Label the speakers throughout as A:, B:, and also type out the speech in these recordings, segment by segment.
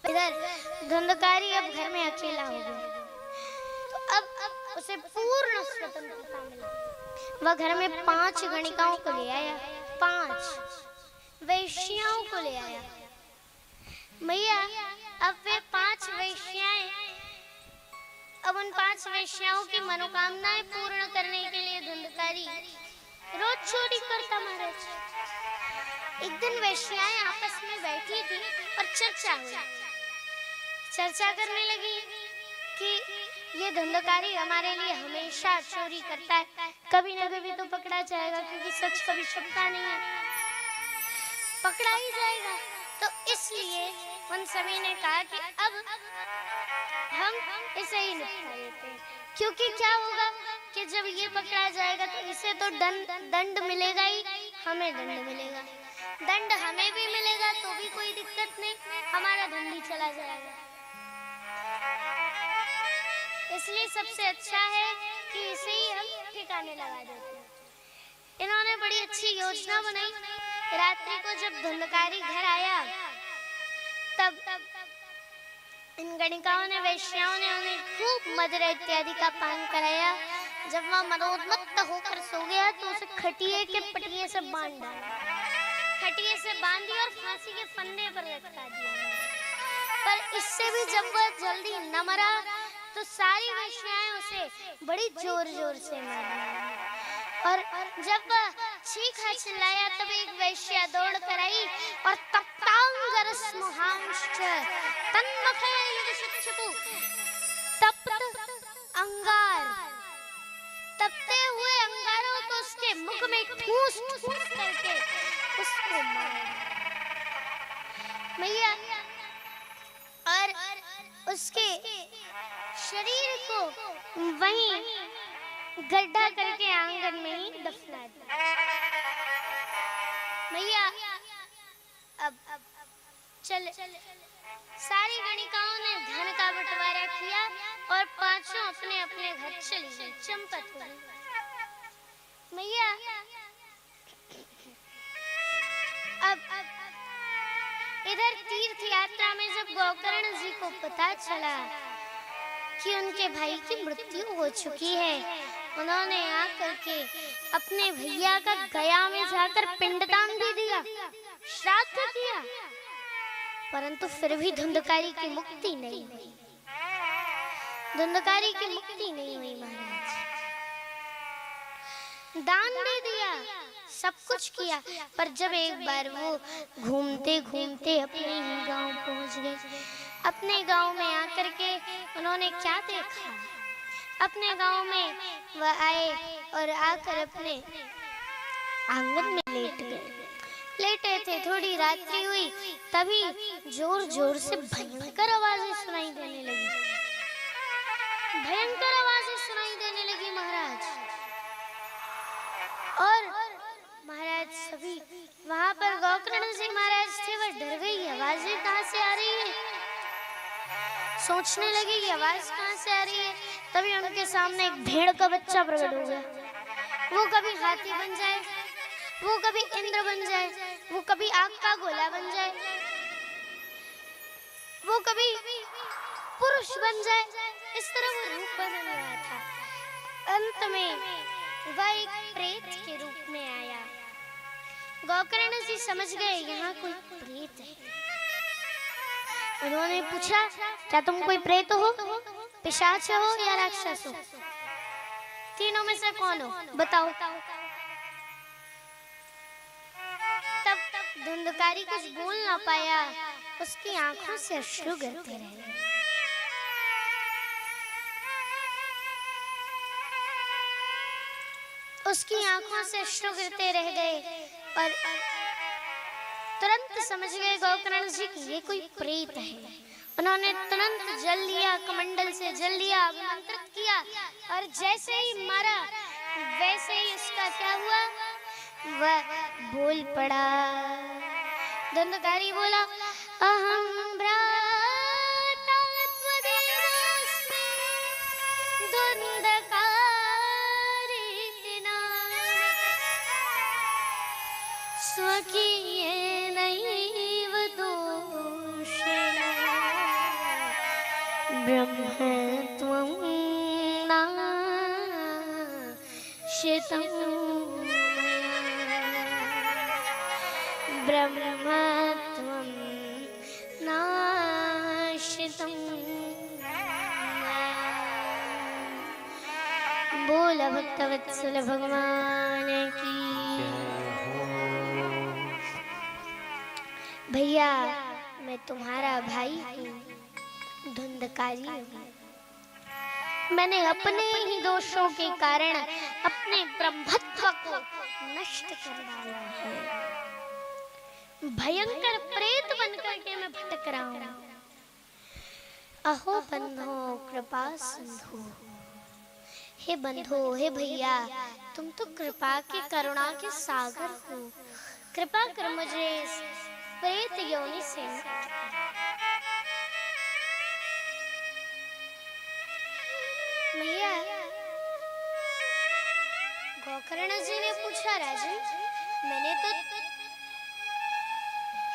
A: इधर धुंधकारी अब घर में अकेला हो गया, तो अब उसे पूर्ण स्वतंत्रता मिली। वह घर में 5 गणिकाओं को ले आया, 5 वेश्याओं को ले आया। भैया अब वे 5 वेश्याएं, अब उन 5 वेश्याओं की मनोकामनाएं पूर्ण करने के लिए धुंधकारी रोज चोरी करता महाराज। एक दिन वेश्याएं आपस में बैठी थी और चर्चा हुई। चर्चा करने लगी कि ये धुंधकारी हमारे लिए हमेशा चोरी करता है, कभी ना कभी तो पकड़ा जाएगा, क्योंकि सच कभी छुपता नहीं है, पकड़ा ही जाएगा। तो इसलिए उन सभी ने कहा कि अब हम इसे ही निपटा देते हैं, क्योंकि क्या होगा कि जब ये पकड़ा जाएगा तो इसे तो दंड मिलेगा ही, हमें दंड मिलेगा, दंड हमें भी मिलेगा तो भी कोई दिक्कत नहीं, हमारा दंड ही चला जाएगा। इसलिए सबसे अच्छा है कि इसे ही हम ठिकाने लगा देते हैं। इन्होंने बड़ी अच्छी योजना बनाई। रात्रि को जब धुंधकारी घर आया तब इन गणिकाओं ने, वेश्याओं ने उन्हें खूब मदिरा इत्यादि का पान कराया। जब वह मनोन्मत्त होकर सो गया तो उसे खटिए के पटिए से बांध डाला, खटिए से बांध दिया और फांसी के फंदे पर लटका दिया। पर इससे भी जब वह जल्दी न मरा तो सारी वेश्याएं उसे बड़ी जोर जोर से मारी, और जब वह चीखा चिल्लाया तब एक वेश्या दौड़ कर आई और अंगार, तपते हुए अंगारों को उसके मुख में ठूस ठूस करके उसको मारा भैया, और उसके शरीर को वहीं गड्ढा करके आंगन में ही दफना दिया। भैया अब चल सारी गणिकाओं ने धन का बंटवारा किया और 5 अपने अपने घर चली गई, चंपत हो गई। भैया अब इधर तीर्थ यात्रा में जब गोकर्ण जी को पता चला कि उनके भाई की मृत्यु हो चुकी है, उन्होंने आकर के अपने भैया का गया में जाकर पिंडदान भी दिया, श्राद्ध किया, परंतु फिर भी धुंधकारी की मुक्ति नहीं हुई। धुंधकारी की मुक्ति नहीं हुई महाराज। दान भी दिया, सब कुछ किया, पर जब एक बार वो घूमते घूमते अपने ही गांव पहुंच गए, अपने गांव में आकर के उन्होंने क्या देखा, अपने गांव में वह आए और आकर अपने आंगन में लेट गए। लेटे थे, थोड़ी रात्रि हुई, तभी जोर जोर से भयंकर आवाजें सुनाई देने लगी, भयंकर आवाजें सुनाई देने लगी महाराज। और महाराज सभी वहां पर गोकर्ण जी महाराज थे, वह डर गई, आवाजें कहां से आ रही है, सोचने लगी कि आवाज कहां से आ रही है। तभी उनके सामने एक भेड़ का बच्चा प्रकट हो गया। वो कभी हाथी बन जाए, वो कभी इंद्र बन जाए, वो कभी आग का गोला बन जाए, वो कभी पुरुष बन जाए, इस तरह वो रूप बदल रहा था। अंत में वह एक प्रेत के रूप में आया। गोकर्ण जी समझ गए यहाँ कोई प्रेत है। उन्होंने पूछा, क्या तुम कोई प्रेत हो, पिशाच हो या राक्षस हो, तीनों में से कौन हो, बताओ। तब धुंधकारी कुछ बोल ना पाया, उसकी आंखों से अश्रु गिरते रहे। उसकी आंखों से अश्रु गिरते रह गए और तुरंत समझ गए गोकर्ण जी कि ये कोई प्रेत है। उन्होंने तुरंत जल लिया, कमंडल से जल लिया, अभिमंत्रित किया, और जैसे ही मारा वैसे ही उसका क्या हुआ, वह बोल पड़ा। धुंधकारी बोला, अहम भ्राता त्वदेवास्मि धुंधकारी स्वकीयेनैव दोषेण ब्रह्मत्वं नाशितं ब्रह्मत्वं नाशितं बोल भक्तवत्सल भगवान की। भैया मैं तुम्हारा भाई हूँ, धुंधकारी हूँ। मैंने अपने ही दोषों के कारण अपने ब्रह्मत्व को नष्ट कर डाला है। भयंकर प्रेत बनकर के मैं भटक रहा हूँ। अहो बंधो कृपा सिंधु, हे बंधो हे भैया, तुम तो कृपा के करुणा के सागर हो। कृपा कर मुझे प्रेत योनि से भैया। गोकर्ण जी ने पूछा, राजन मैंने तो,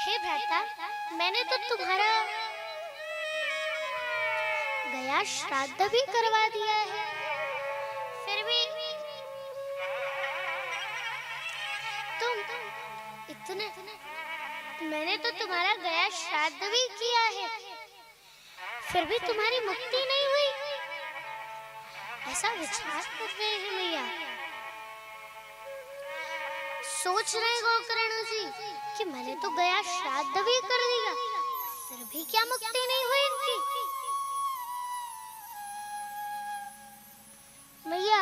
A: हे भ्राता, मैंने तो तुम्हारा गया श्राद्ध भी करवा दिया है, फिर भी तुम इतने, मैंने तो तुम्हारा गया श्राद्ध भी किया है, फिर भी तुम्हारी मुक्ति नहीं हुई, ऐसा विचार कर रहे हैं भैया। सोच रहे गोकर्ण जी कि मैंने तो गया श्राद्ध भी कर दिया, फिर भी क्या मुक्ति नहीं हुई इनकी। भैया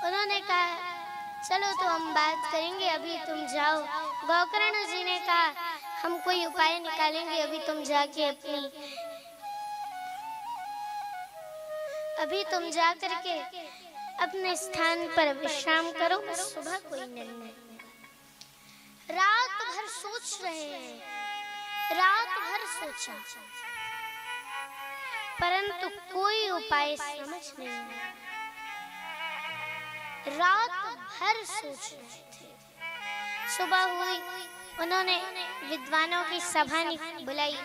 A: उन्होंने कहा चलो तो हम बात करेंगे, अभी तुम जाओ। गोकर्ण जी ने कहा हम कोई उपाय निकालेंगे, अभी तुम जाके अभी तुम जा करके अपने स्थान पर विश्राम करो, सुबह कोई निर्णय। रात भर सोच रहे हैं, रात भर सोचा, परंतु कोई उपाय समझ नहीं आया। रात भर सोच रहे थे। सुबह हुई, उन्होंने विद्वानों की सभा बुलाई।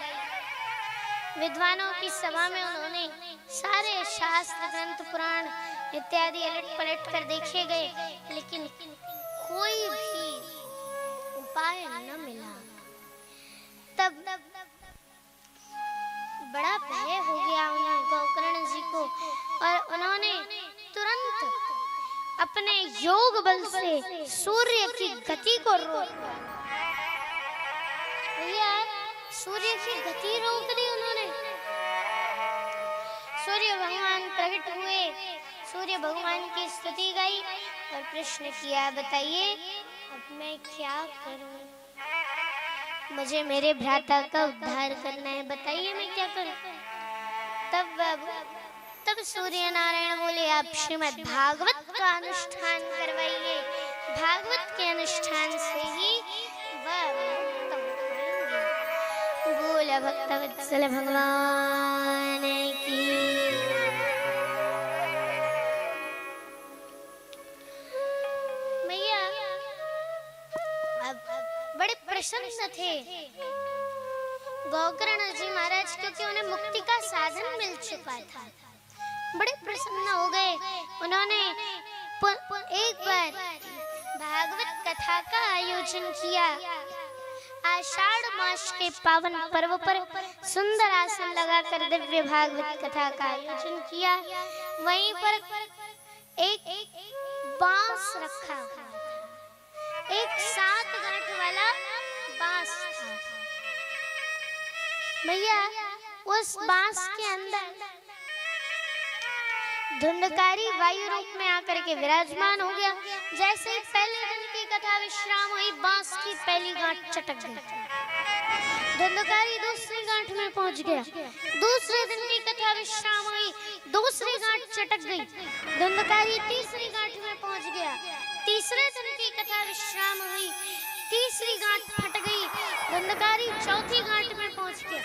A: विद्वानों की सभा में उन्होंने सारे शास्त्र ग्रंथ पुराण इत्यादि अलट पलट कर देखे गए, लेकिन कोई भी उपाय न मिला। तब बड़ा भय हो गया उन्हें, गोकर्ण जी को, और उन्होंने तुरंत अपने योग बल से सूर्य की गति को रोका। सूर्य की गति रोक दी उन्होंने। सूर्य भगवान प्रकट हुए, सूर्य भगवान की स्तुति गाई और प्रश्न किया, बताइए अब मैं क्या करूं? मुझे मेरे भ्राता का उद्धार करना है, बताइए मैं क्या करूं? तब सूर्य नारायण बोले, आप श्रीमद् भागवत का अनुष्ठान करवाइए, भागवत के अनुष्ठान से ही वह बोला भक्तवत्सल भगवान की। भैया अब बड़े प्रसन्न थे गोकर्ण जी महाराज, क्योंकि उन्हें मुक्ति का साधन मिल चुका था। बड़े प्रसन्न हो गए। उन्होंने एक बार भागवत कथा का आयोजन किया। आषाढ़ मास के पावन पर्व पर सुंदर आसन लगाकर दिव्य भागवत कथा का आयोजन किया। वहीं पर एक बांस रखा हुआ, एक 7 गांठ वाला बांस था। भैया उस बांस के अंदर धुंधकारी वायु रूप में आकर के विराजमान हो गया। जैसे ही पहले दिन की कथा विश्राम हुई, बांस की पहली गांठ चटक गई। धुंधकारी दूसरी गांठ में पहुंच गया। दूसरे दिन की कथा विश्राम हुई, दूसरी गांठ चटक गई। धुंधकारी तीसरी गांठ में पहुंच गया। तीसरे दिन की कथा विश्राम हुई, तीसरी गांठ फट गई। धुंधकारी चौथी गांठ में पहुंच गया।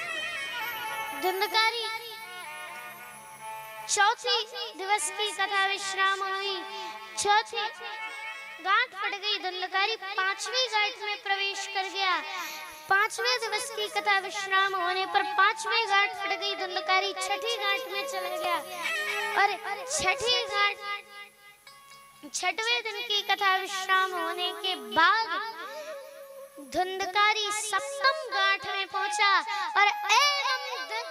A: धुंधकारी चौथी दिवस की कथा विश्राम हुई, चौथी गांठ फट गई। धुंधकारी 5वीं गांठ में प्रवेश कर गया। 5वें दिवस की कथा विश्राम होने पर 5वीं गांठ फट गई। धुंधकारी 6ठी गांठ में चला गया और 6वें दिन की कथा विश्राम होने के बाद धुंधकारी 7म गांठ में पहुंचा और एवं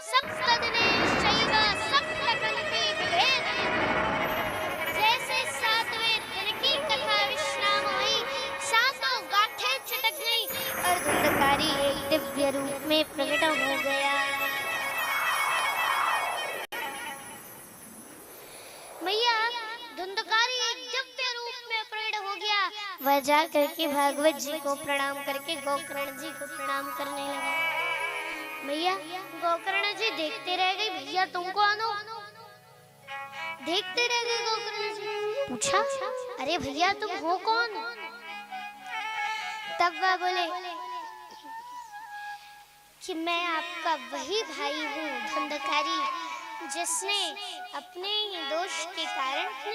A: सप्तदिने शैव सप्तकल्पे विभेद, जैसे 7वें दिन की कथा विश्राम हुई, 7 गांठें छिटक गई और धुंधकारी एक दिव्य रूप में प्रकट हो गया। मैया धुंधकारी एक दिव्य रूप में प्रकट हो गया। वह जा करके भागवत जी को प्रणाम करके गोकर्ण जी को प्रणाम करने लगा। मैया गोकर्ण जी देखते रह गए, भैया तुम कौन हो? देखते रह गए गोकर्ण जी। पूछा, अरे भैया तुम हो कौन? तब वह बोले कि मैं आपका वही भाई हूँ धुंधकारी, जिसने अपने ही दोष के कारण अपने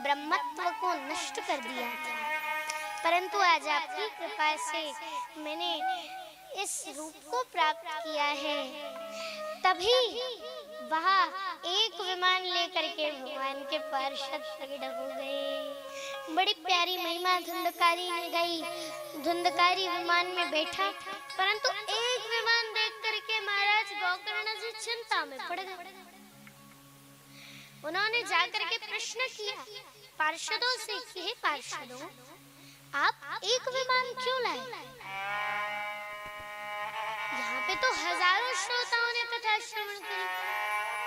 A: ब्रह्मत्व को नष्ट कर दिया था, परंतु आज आपकी कृपा से मैंने इस रूप को प्राप्त किया है। तभी वहाँ एक विमान लेकर के भगवान के पार्षद प्रकट हो गए। बड़ी प्यारी महिमा धुंधकारी ने गाई। धुंधकारी विमान में बैठा, परंतु एक विमान देख करके महाराज गोकर्ण जी चिंता में पड़ गए। उन्होंने जाकर के प्रश्न किया पार्षदों से कि हे पार्षदों, आप एक विमान क्यों लाए? यहाँ पे तो हजारों श्रोताओं ने कथा श्रवण की,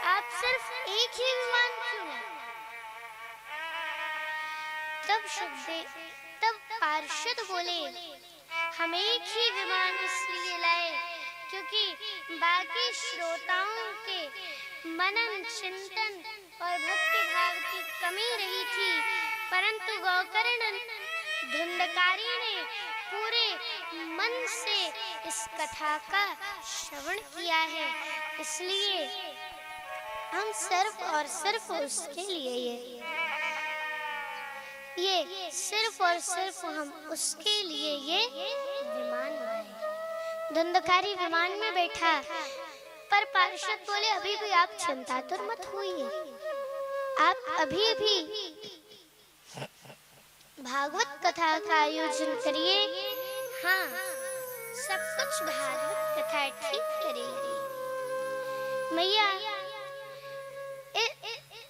A: आप सिर्फ एक ही विमान क्यों लाए? तब पार्षद बोले, हम एक ही विमान इसलिए लाए क्योंकि बाकी श्रोताओं के मनन चिंतन और भक्ति भाव की कमी रही थी, परंतु गोकर्ण धुंधकारी ने पूरे मन से इस कथा का श्रवण किया है, इसलिए हम सिर्फ और सिर्फ उसके लिए ये सिर्फ और सिर्फ हम उसके लिए ये विमान लाए। धुंधकारी विमान में बैठा, पर पार्षद बोले अभी भी आप चिंतातुर मत होइए, आप अभी भी भागवत कथा का आयोजन करिए। हाँ, सब कुछ भागवत कथा ठीक करेगी। मैया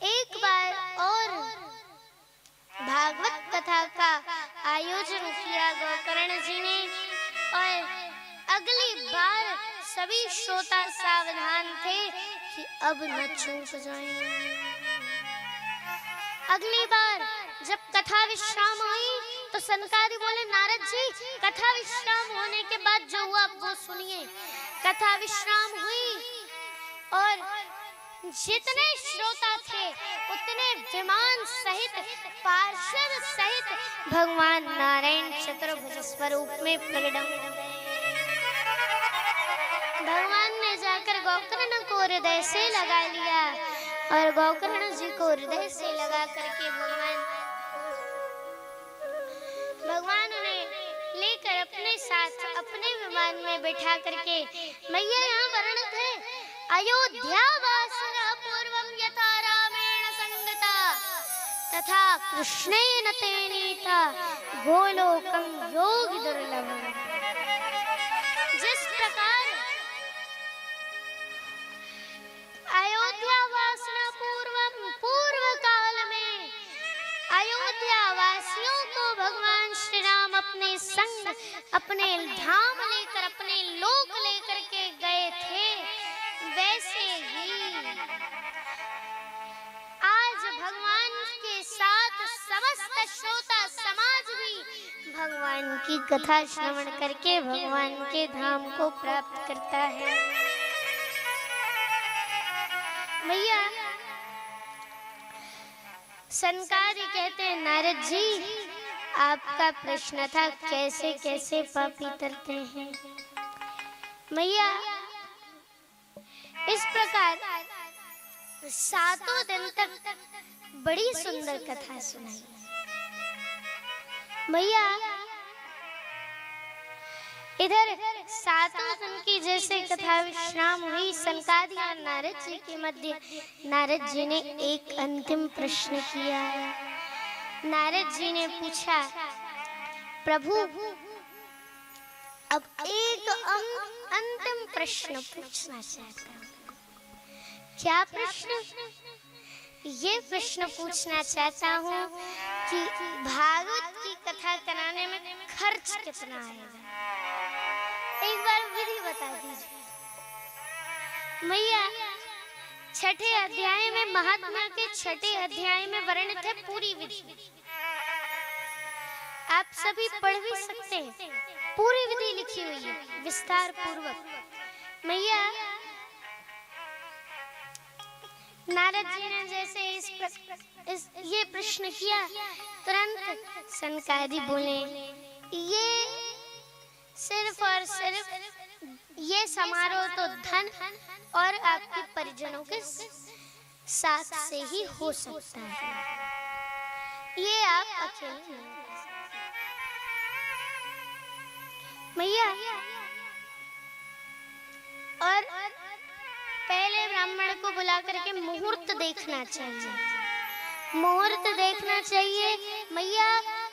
A: एक बार और भागवत कथा का आयोजन किया गोकर्ण जी ने, और अगली बार सभी श्रोता सावधान थे कि अब न चूक जाएं। अगली बार जब कथा विश्राम हुई तो सनकादि बोले, नारद जी कथा विश्राम होने के बाद जो हुआ वो सुनिए। कथा विश्राम हुई और जितने श्रोता थे उतने विमान सहित पार्षद सहित भगवान नारायण चतुर्भुज स्वरूप में प्रकट हो गए। भगवान ने जाकर गोकर्ण को हृदय से लगा लिया और गोकर्ण जी को हृदय से लगा करके भगवान उन्हें लेकर अपने साथ अपने विमान में बैठा करके, मैया यहाँ वर्णित है, अयोध्या वासना पूर्वम यथा रामेण संगता तथा कृष्णेन तेनीता गोलोकं योगी दुर्लभम। जिस प्रकार अयोध्या वासना पूर्व काल में अयोध्या वासियों को भगवान श्री राम अपने संग अपने धाम लेकर अपने लोक लेकर के गए थे, वैसे ही आज भगवान के साथ समस्त श्रोता समाज भी भगवान की कथा श्रवण करके भगवान के धाम को प्राप्त करता है। भैया सनकादि कहते हैं, नारद जी आपका प्रश्न था कैसे कैसे पापी तरते हैं। मैया इस प्रकार 7 दिन तक बड़ी सुंदर कथा सुनाई। मैया इधर सातों दिन की जैसे कथा विश्राम हुई, सनकादि और नारद जी के मध्य नारद जी ने एक अंतिम प्रश्न किया। नारद जी ने पूछा, प्रभु अब एक अंतिम प्रश्न पूछना चाहता हूँ। क्या प्रश्न? ये प्रश्न पूछना चाहता हूँ कि भागवत की कथा कराने में खर्च कितना आएगा? एक बार विधि बता दीजिए। मैया, छठे अध्याय में, महात्मा के छठे अध्याय में वर्णित है पूरी विधि। आप सभी पढ़ भी सकते हैं, पूरी विधि लिखी हुई है विस्तार पूर्वक। मैया, नारद जी ने जैसे ये प्रश्न किया, तुरंत सनकादि बोले, ये सिर्फ और सिर्फ ये समारोह तो धन और आपके परिजनों के साथ से ही हो सकता है, ये आप अकेले नहीं कर सकते। मैया, और पहले ब्राह्मण को बुला करके मुहूर्त देखना चाहिए, मुहूर्त देखना चाहिए। मैया,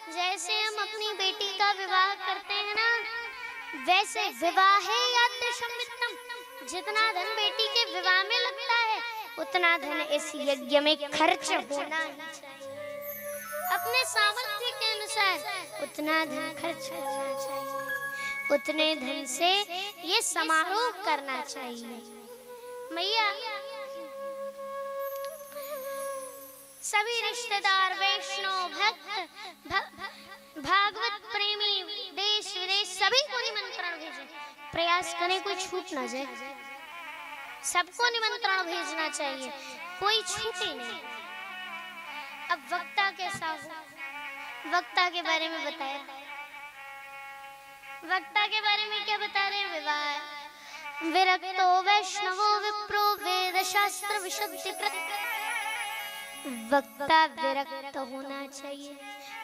A: जैसे हम अपनी बेटी का विवाह करते हैं ना, वैसे विवाहे यात्रशम्मितम, जितना धन बेटी के विवाह में लगता है उतना धन इस यज्ञ में खर्च होना ही चाहिए। अपने सामर्थ्य के अनुसार उतना धन खर्च करना चाहिए, उतने धन से ये समारोह करना चाहिए। मैया, सभी रिश्तेदार, वैष्णव भक्त, भागवत प्रेमी, देश विदेश सभी को निमंत्रण भेजें। प्रयास करें कोई छूट ना जाए, सबको निमंत्रण भेजना चाहिए, कोई छूटे नहीं। अब वक्ता कैसा हो, वक्ता के बारे में बताया। वक्ता के बारे में क्या बता रहे हैं? विवाह विरक्तो वैष्णवो विप्रो वेद शास्त्र विशुद्धि कृत। वक्ता विरक्त होना चाहिए।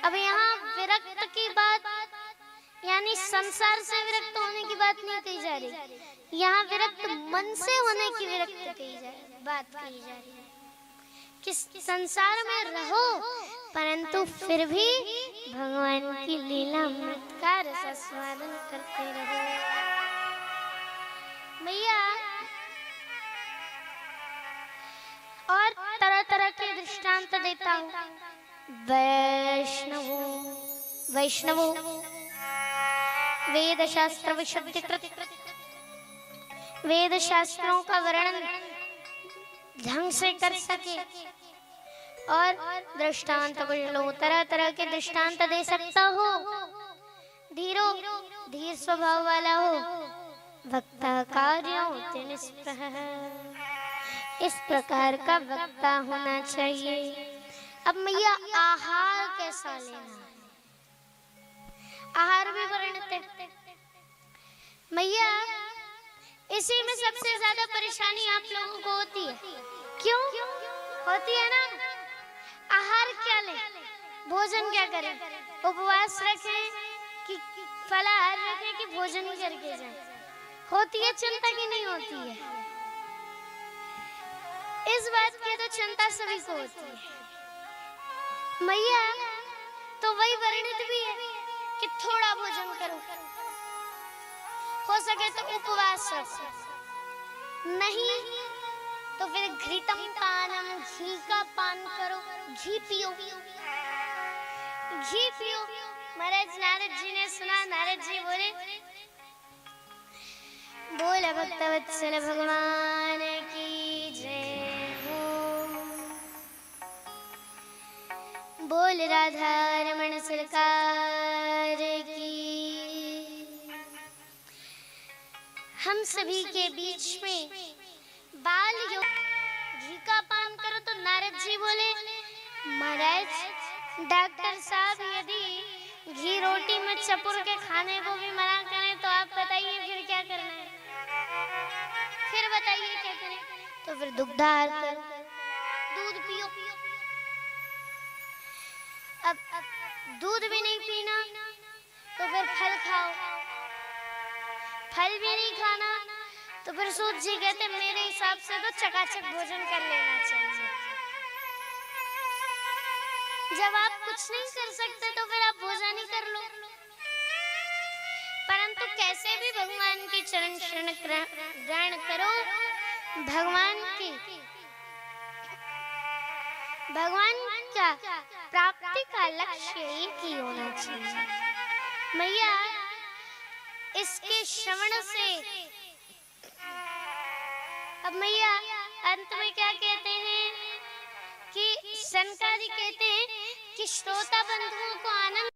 A: अब यहाँ विरक्त की बात यानी संसार से विरक्त होने की बात नहीं कही जा रही, यहाँ विरक्त मन से होने की बात कही जा रही है कि संसार में रहो परंतु फिर भी भगवान की लीला का रसास्वादन करते रहो। मैया, और तरह तरह के दृष्टांत देता हूँ। वैष्णवो वेद शास्त्र विशुद्धि कृत, वेद शास्त्रों का वर्णन ढंग से कर सके और दृष्टांत लो, तरह तरह के दृष्टांत दे सकता हो, धीर स्वभाव वाला हो, वक्ता कार्यों निष्प्रह, इस प्रकार का वक्ता होना चाहिए। अब मैया, आहार कैसा लेना है? आहार भी वर्णित है। मैया, इसी में सबसे ज्यादा परेशानी आप लोगों को होती है। क्यों होती है ना? आहार क्या लें, भोजन क्या करें, उपवास रखें कि फलाहार रखें कि भोजन ही करके जाएं? होती है चिंता की नहीं होती है? इस बात की तो चिंता सभी को होती है। मैया, तो वही वर्णित भी है कि थोड़ा भोजन करो, हो सके तो उपवास रखो, नहीं तो फिर घृतम पानम, घी का पान करो, घी पियो, घी पियो। महाराज नारद जी ने सुना, नारद जी बोले, बोल भक्तवत्सल भगवान की जय हो, बोल राधा रमण सरकार की। हम सभी के बीच में बाल योग घी का पान करो तो नारद जी बोले, महाराज डॉक्टर साहब यदि घी रोटी में चपुर के खाने को भी मना करें तो आप बताइए फिर क्या करना है? फिर बताइए क्या करें? तो फिर दुग्धाहार करो, दूध पियो। अब दूध भी नहीं पीना तो फिर फल खाओ, तो फिर सूत जी कहते मेरे हिसाब से तो चकाचक भोजन कर लेना चाहिए। जब आप कुछ नहीं कर सकते तो फिर आप भोजन ही कर लो। परंतु कैसे भी भगवान की चरण शरण ग्रहण करो, भगवान का प्राप्ति का लक्ष्य एक ही होना चाहिए। मैया इसके श्रवण से अब मैया अंत में क्या कहते हैं कि सनकादि कहते हैं कि श्रोता बंधुओं को आनंद